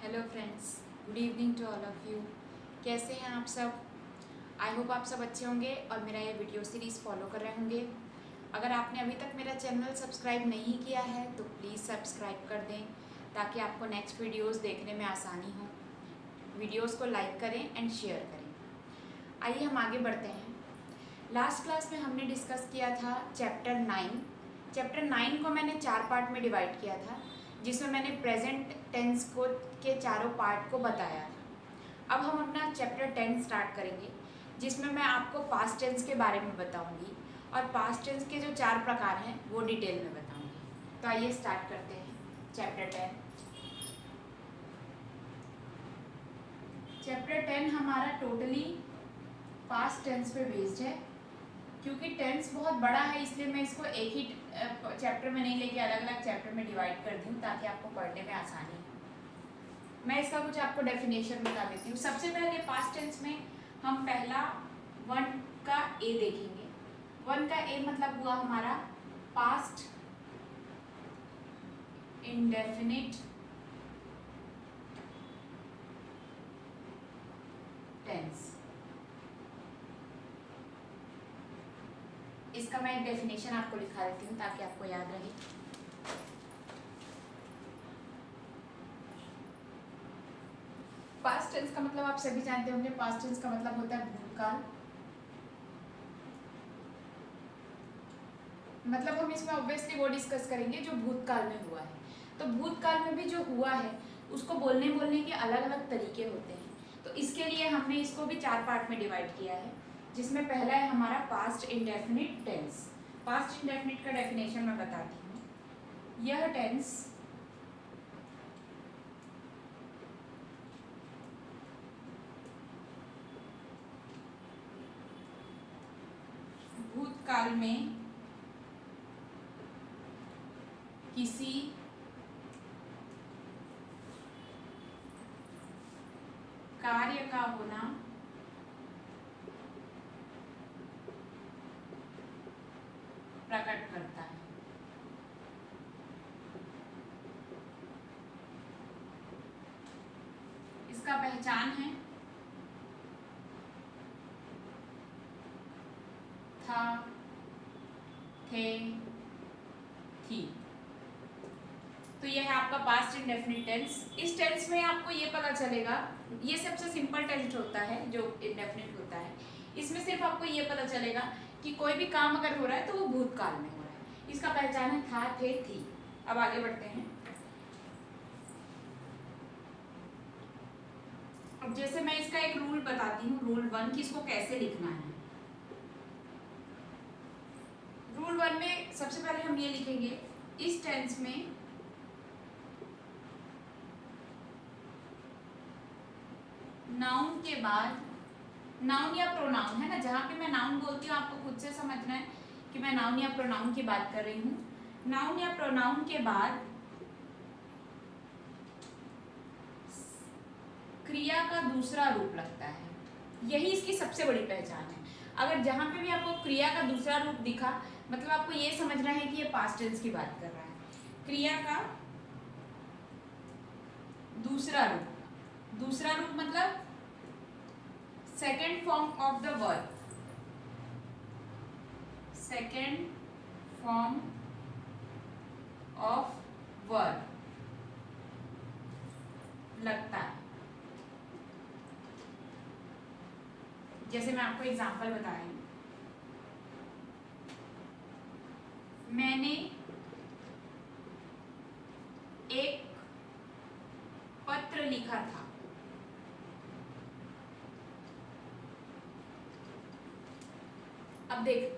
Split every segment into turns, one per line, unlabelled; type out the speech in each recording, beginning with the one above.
Hello friends, good evening to all of you. कैसे हैं आप सब? आई होप आप सब अच्छे होंगे और मेरा ये वीडियो सीरीज़ फॉलो कर रहे होंगे। अगर आपने अभी तक मेरा चैनल सब्सक्राइब नहीं किया है तो प्लीज़ सब्सक्राइब कर दें ताकि आपको नेक्स्ट वीडियोस देखने में आसानी हो। वीडियोस को लाइक करें एंड शेयर करें। आइए हम आगे बढ़ते हैं। लास्ट क्लास में हमने डिस्कस किया था चैप्टर 9। चैप्टर 9 को मैंने 4 पार्ट में डिवाइड किया था, जिसमें मैंने प्रेजेंट टेंस को के चारों पार्ट को बताया था। अब हम अपना चैप्टर 10 स्टार्ट करेंगे, जिसमें मैं आपको पास्ट टेंस के बारे में बताऊंगी और पास्ट टेंस के जो 4 प्रकार हैं वो डिटेल में बताऊंगी। तो आइए स्टार्ट करते हैं चैप्टर 10। चैप्टर 10 हमारा टोटली पास्ट टेंस पे बेस्ड है। क्योंकि टेंस बहुत बड़ा है इसलिए मैं इसको एक ही चैप्टर में नहीं लेके अलग अलग चैप्टर में डिवाइड कर दी हूँ ताकि आपको पढ़ने में आसानी हो। मैं इसका कुछ आपको डेफिनेशन बता देती हूँ। सबसे पहले पास्ट टेंस में हम पहला वन का ए देखेंगे। वन का ए मतलब हुआ हमारा पास्ट इंडेफिनिट टेंस। इसका मैं एक डेफिनेशन आपको लिखा देती हूँ ताकि आपको याद रहे। पास्ट टेंस का मतलब आप सभी जानते होंगे। पास्ट टेंस का मतलब होता है भूतकाल। मतलब हम इसमें ऑब्वियसली वो डिस्कस करेंगे जो भूतकाल में हुआ है। तो भूतकाल में भी जो हुआ है उसको बोलने के अलग अलग तरीके होते हैं। तो इसके लिए हमने इसको भी 4 पार्ट में डिवाइड किया है, जिसमें पहला है हमारा past indefinite tense. Past indefinite का डेफिनेशन मैं बताती हूँ। यह टेंस भूतकाल में किसी कार्य का होना प्रकट करता है। इसका पहचान है था, थे, थी। तो यह है आपका पास्ट इंडेफिनिट टेंस। इस टेंस में आपको ये पता चलेगा, ये सबसे सिंपल टेंस होता है जो इंडेफिनिट होता है। इसमें सिर्फ आपको ये पता चलेगा कि कोई भी काम अगर हो रहा है तो वो भूतकाल में हो रहा है। इसका पहचान है था, थे, थी। अब आगे बढ़ते हैं। अब जैसे मैं इसका एक रूल बताती हूँ, रूल 1 कि इसको कैसे लिखना है। रूल 1 में सबसे पहले हम ये लिखेंगे, इस टेंस में नाउन के बाद, नाउन या प्रोनाउन है ना, जहां पे मैं नाउन बोलती हूँ आपको खुद से समझना है कि मैं नाउन या प्रोनाउन की बात कर रही हूँ। नाउन या प्रोनाउन के बाद क्रिया का दूसरा रूप लगता है। यही इसकी सबसे बड़ी पहचान है। अगर जहां पे भी आपको क्रिया का दूसरा रूप दिखा, मतलब आपको ये समझना है कि ये पास्ट टेंस की बात कर रहा है। क्रिया का दूसरा रूप, दूसरा रूप मतलब second form of the verb, second form of verb लगता है। जैसे मैं आपको एग्जांपल बता रही हूँ, मैंने एक पत्र लिखा था। अब देख,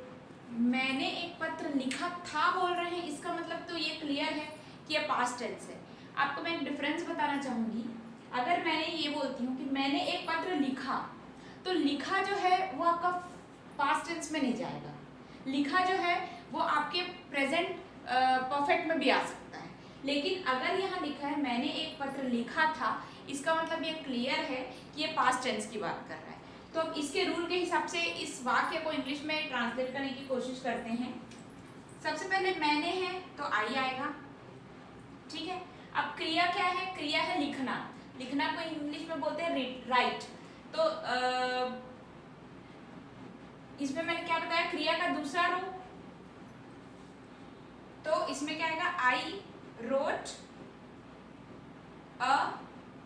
मैंने एक पत्र लिखा था बोल रहे हैं, इसका मतलब तो ये क्लियर है कि ये पास्ट टेंस है। आपको मैं एक डिफरेंस बताना चाहूंगी। अगर मैंने ये बोलती हूँ कि मैंने एक पत्र लिखा, तो लिखा जो है वो आपका पास्ट टेंस में नहीं जाएगा। लिखा जो है वो आपके प्रेजेंट परफेक्ट में भी आ सकता है। लेकिन अगर यहाँ लिखा है मैंने एक पत्र लिखा था, इसका मतलब ये क्लियर है कि ये पास्ट टेंस की बात कर रहा है। तो अब इसके रूल के हिसाब से इस वाक्य को इंग्लिश में ट्रांसलेट करने की कोशिश करते हैं। सबसे पहले मैंने है तो आई आएगा, ठीक है। अब क्रिया क्या है, क्रिया है लिखना, लिखना को इंग्लिश में बोलते हैं राइट। तो इसमें मैंने क्या बताया, क्रिया का दूसरा रूप, तो इसमें क्या आएगा, I wrote a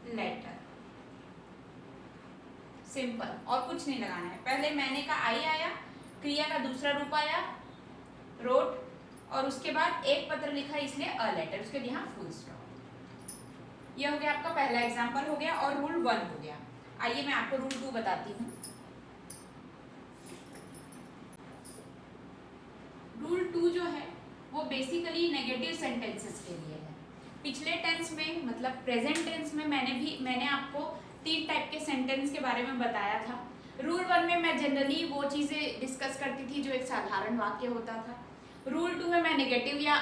letter. Simple, और कुछ नहीं लगाना है। पहले मैंने का आई आया, क्रिया का दूसरा रूप आया रोट, और उसके बाद एक पत्र लिखा इसलिए अ लेटर, उसके यहाँ फुल स्टॉप। ये हो गया आपका पहला एग्जांपल हो गया और रूल 1 हो गया। आइए मैं आपको रूल 2 बताती हूँ। रूल 2 जो है वो बेसिकली नेगेटिव सेंटेंसेस के लिए है। पिछले टेंस में मतलब प्रेजेंट टेंस में मैंने आपको 3 टाइप के सेंटेंस के बारे में बताया था। रूल 1 में मैं जनरली वो चीज़ें डिस्कस करती थी जो एक साधारण वाक्य होता था। रूल 2 में मैं नेगेटिव या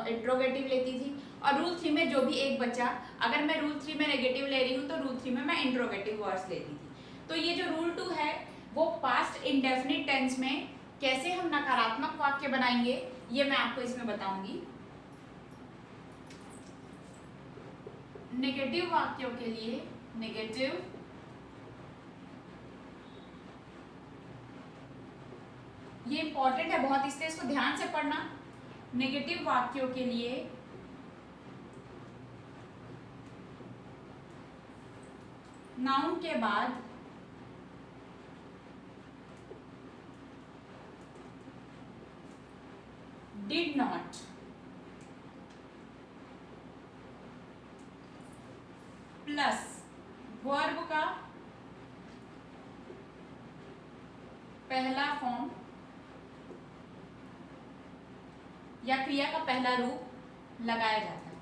इंट्रोगेटिव लेती थी, और रूल 3 में जो भी एक बचा, अगर मैं रूल 3 में नेगेटिव ले रही हूँ तो रूल 3 में मैं इंट्रोगेटिव वर्ड्स लेती थी। तो ये जो रूल 2 है वो पास्ट इंडेफिनिट टेंस में कैसे हम नकारात्मक वाक्य बनाएंगे ये मैं आपको इसमें बताऊंगी। नेगेटिव वाक्यों के लिए, नेगेटिव ये इंपॉर्टेंट है बहुत, इसलिए इसको ध्यान से पढ़ना। नेगेटिव वाक्यों के लिए नाउन के बाद डिड नॉट प्लस वर्ब का पहला फॉर्म या क्रिया का पहला रूप लगाया जाता है।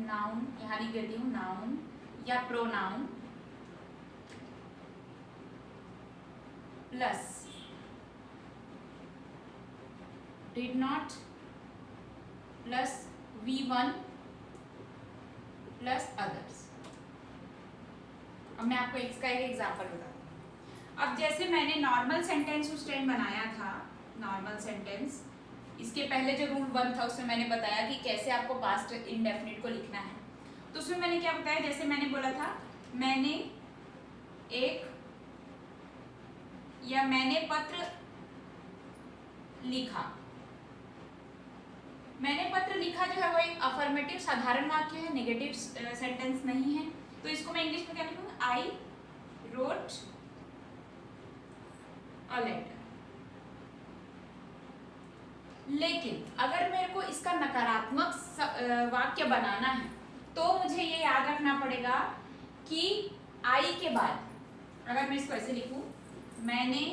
नाउन, यहां लिख देती हूं, नाउन या pronoun plus did not plus V1 plus others. अब मैं आपको इसका एक एग्जांपल बताती हूँ। अब जैसे मैंने नॉर्मल सेंटेंस उस टाइम बनाया था, नॉर्मल सेंटेंस, इसके पहले जो रूल 1 था उसमें मैंने बताया कि कैसे आपको पास्ट इंडेफिनिट को लिखना है। तो उसमें मैंने क्या बताया, जैसे मैंने बोला था मैंने एक या मैंने पत्र लिखा। मैंने पत्र लिखा जो है वो एक अफर्मेटिव साधारण वाक्य है, नेगेटिव सेंटेंस नहीं है। तो इसको मैं इंग्लिश में क्या लिखूंगी, आई रोट अ लेटर। लेकिन अगर मेरे को इसका नकारात्मक वाक्य बनाना है तो मुझे ये याद रखना पड़ेगा कि आई के बाद अगर मैं इसको ऐसे लिखूं, मैंने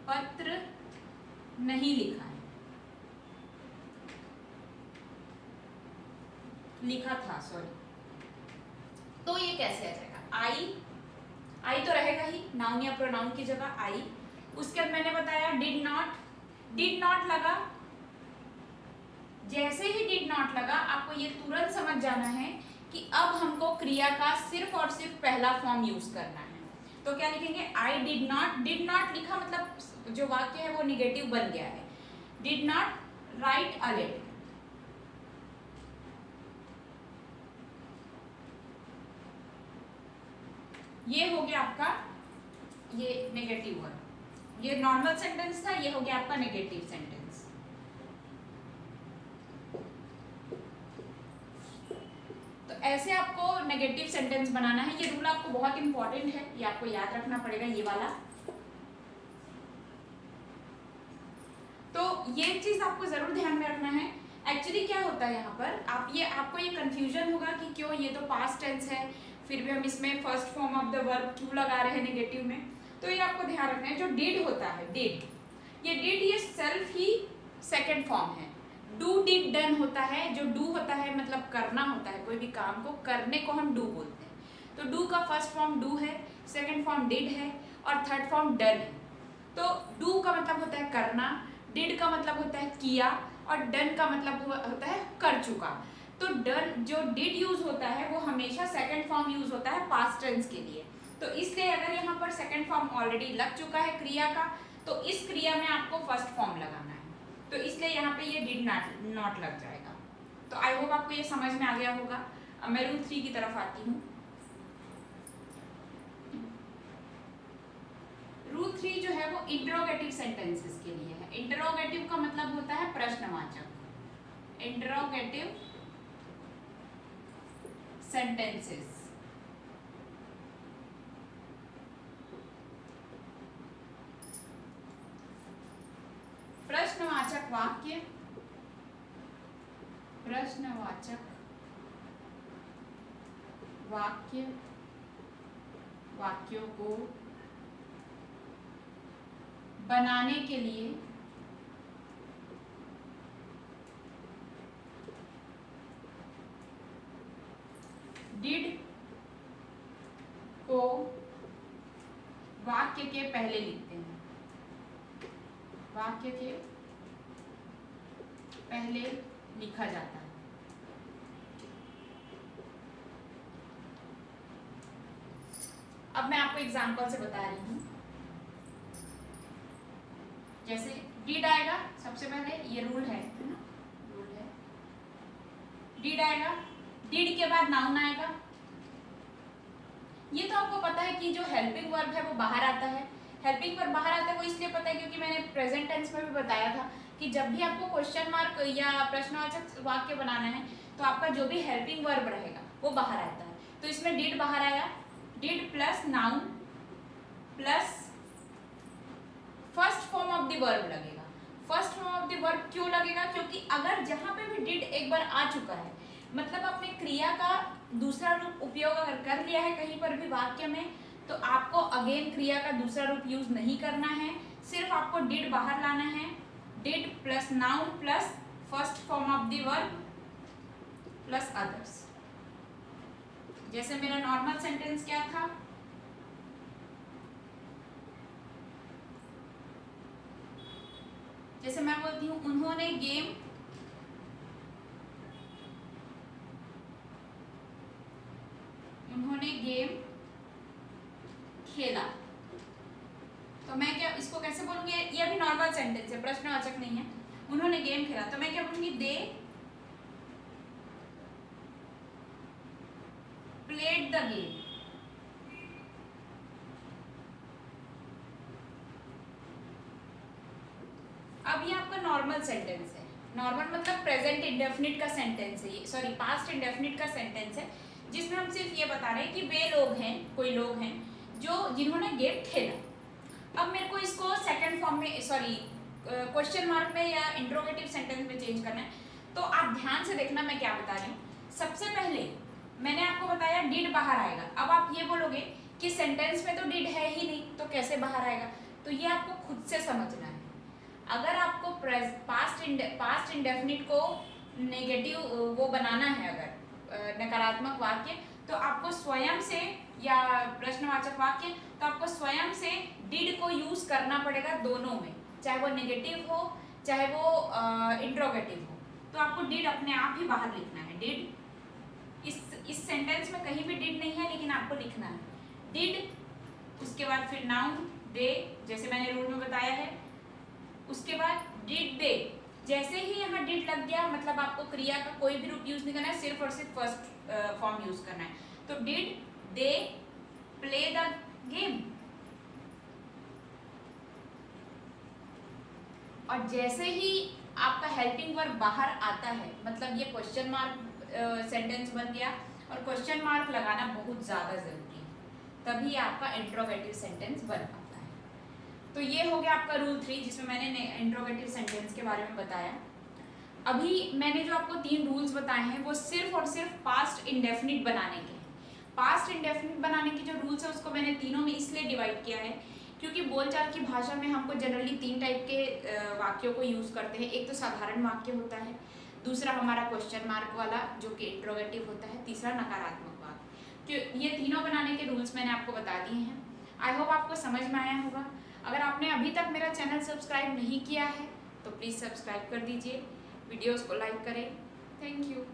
पत्र नहीं लिखा है, लिखा था सॉरी, तो ये कैसे आ जाएगा, आई तो रहेगा ही नाउन या प्रोनाउन की जगह आई। उसके बाद मैंने बताया डिड नॉट लगा। जैसे ही डिड नॉट लगा आपको ये तुरंत समझ जाना है कि अब हमको क्रिया का सिर्फ और सिर्फ पहला फॉर्म यूज करना है। तो क्या लिखेंगे, आई डिड नॉट लिखा मतलब जो वाक्य है वो निगेटिव बन गया है। Did not write a letter, ये हो गया आपका ये नेगेटिव वर्ड। ये नॉर्मल सेंटेंस था, ये हो गया आपका नेगेटिव सेंटेंस। तो ऐसे आपको नेगेटिव सेंटेंस बनाना है। ये रूल आपको बहुत इंपॉर्टेंट है, ये आपको याद रखना पड़ेगा, ये वाला। तो ये चीज आपको जरूर ध्यान में रखना है। एक्चुअली क्या होता है यहाँ पर, आपको ये कंफ्यूजन होगा कि क्यों ये तो पास्ट टेंस है फिर भी हम इसमें first form of the verb क्यों लगा रहे हैं नेगेटिव में। तो ये आपको ध्यान रखना है, जो डिड होता है, ये सेल्फ ही सेकंड फॉर्म है। डू डिड डन होता है, जो डू होता है मतलब करना होता है, कोई भी काम को करने को हम डू बोलते हैं। तो डू का फर्स्ट फॉर्म डू है, सेकंड फॉर्म डिड है और थर्ड फॉर्म डन है। तो डू का मतलब होता है करना, डिड का मतलब होता है किया और डन का मतलब होता है कर चुका। तो डन जो डिड यूज होता है वो हमेशा सेकंड फॉर्म यूज होता है पास्ट टेंस के लिए। तो इसलिए अगर यहाँ पर सेकंड फॉर्म ऑलरेडी लग चुका है क्रिया का, तो इस क्रिया में आपको फर्स्ट फॉर्म लगाना है, तो इसलिए यहाँ पे ये डिड नॉट लग जाएगा। तो आई होप आपको ये समझ में आ गया होगा। अब मैं रूल 3 की तरफ आती हूँ। रूल 3 जो है वो इंटरोगेटिव सेंटेंसेस के लिए है। इंटरोगेटिव का मतलब होता है प्रश्नवाचक। Interrogative sentences. प्रश्नवाचक वाक्य, प्रश्नवाचक वाक्य, वाक्यों को बनाने के लिए डिड को वाक्य के पहले लिखते हैं, वाक्य के पहले लिखा जाता है। अब मैं आपको एग्जांपल से बता रही हूं। जैसे डिड आएगा सबसे पहले, ये रूल है ना, रूल है। डिड आएगा, डिड के बाद नाउन आएगा। ये तो आपको पता है कि जो हेल्पिंग वर्ब है वो बाहर आता है। हेल्पिंग वर्ब बाहर आता है वो इसलिए पता है क्योंकि मैंने प्रेजेंट टेंस में भी बताया था कि जब भी आपको क्वेश्चन मार्क या प्रश्नवाचक वाक्य बनाना है तो आपका जो भी हेल्पिंग वर्ब रहेगा वो बाहर आता है। तो इसमें डिड बाहर आया, did plus noun plus first form of the verb लगेगा। First form of the verb क्यों लगेगा? क्योंकि अगर जहां पे भी डिड एक बार आ चुका है, मतलब आपने क्रिया का दूसरा रूप उपयोग अगर कर लिया है कहीं पर भी वाक्य में, तो आपको अगेन क्रिया का दूसरा रूप यूज नहीं करना है, सिर्फ आपको डिड बाहर लाना है। Did plus noun plus first form of the verb plus others. जैसे मेरा नॉर्मल सेंटेंस क्या था, जैसे मैं बोलती हूं उन्होंने गेम खेला, तो मैं क्या इसको कैसे बोलूंगी? ये अभी नॉर्मल सेंटेंस है, प्रश्नवाचक नहीं है। उन्होंने गेम खेला, तो मैं क्या बोलूंगी? They played the game. अब ये आपका नॉर्मल सेंटेंस है। नॉर्मल मतलब प्रेजेंट इंडेफिनिट का सेंटेंस है, ये सॉरी पास्ट इंडेफिनिट का सेंटेंस है, जिसमें हम सिर्फ ये बता रहे हैं कि वे लोग हैं, कोई लोग हैं जो जिन्होंने गेम खेला। अब मेरे को इसको सेकंड फॉर्म में सॉरी क्वेश्चन मार्क में या इंट्रोगेटिव सेंटेंस में चेंज करना है, तो आप ध्यान से देखना मैं क्या बता रही हूँ। सबसे पहले मैंने आपको बताया डिड बाहर आएगा। अब आप ये बोलोगे कि सेंटेंस में तो डिड है ही नहीं, तो कैसे बाहर आएगा? तो ये आपको खुद से समझना है। अगर आपको पास्ट इंडेफिनिट को नेगेटिव वो बनाना है, अगर नकारात्मक वाक्य, तो आपको स्वयं से, या प्रश्नवाचक वाक्य, तो आपको स्वयं से डिड को यूज करना पड़ेगा दोनों में, चाहे वो नेगेटिव हो चाहे वो इंट्रोगेटिव हो। तो आपको डिड अपने आप ही बाहर लिखना है। डिड इस सेंटेंस में कहीं भी डिड नहीं है, लेकिन आपको लिखना है डिड, उसके बाद फिर नाउन दे, जैसे मैंने रूल में बताया है, उसके बाद डिड दे। जैसे ही यहाँ डिड लग गया, मतलब आपको क्रिया का कोई भी रूप यूज नहीं करना है, सिर्फ और सिर्फ फर्स्ट फॉर्म यूज करना है। तो did they play the game. और जैसे ही आपका हेल्पिंग वर्ब बाहर आता है, मतलब ये क्वेश्चन मार्क सेंटेंस बन गया, और क्वेश्चन मार्क लगाना बहुत ज्यादा जरूरी है, तभी आपका इंट्रोगेटिव सेंटेंस बन पाता है। तो ये हो गया आपका रूल 3, जिसमें मैंने इंट्रोगेटिव सेंटेंस के बारे में बताया। अभी मैंने जो आपको 3 रूल्स बताए हैं वो सिर्फ और सिर्फ पास्ट इंडेफिनिट बनाने के हैं। पास्ट इंडेफिनिट बनाने के जो रूल्स है उसको मैंने तीनों में इसलिए डिवाइड किया है क्योंकि बोलचाल की भाषा में हमको जनरली 3 टाइप के वाक्यों को यूज करते हैं। एक तो साधारण वाक्य होता है, दूसरा हमारा क्वेश्चन मार्क वाला जो कि इंट्रोगेटिव होता है, तीसरा नकारात्मक वाक्य। तो ये तीनों बनाने के रूल्स मैंने आपको बता दिए हैं। आई होप आपको समझ में आया होगा। अगर आपने अभी तक मेरा चैनल सब्सक्राइब नहीं किया है तो प्लीज़ सब्सक्राइब कर दीजिए, वीडियोस को लाइक करें। Thank you.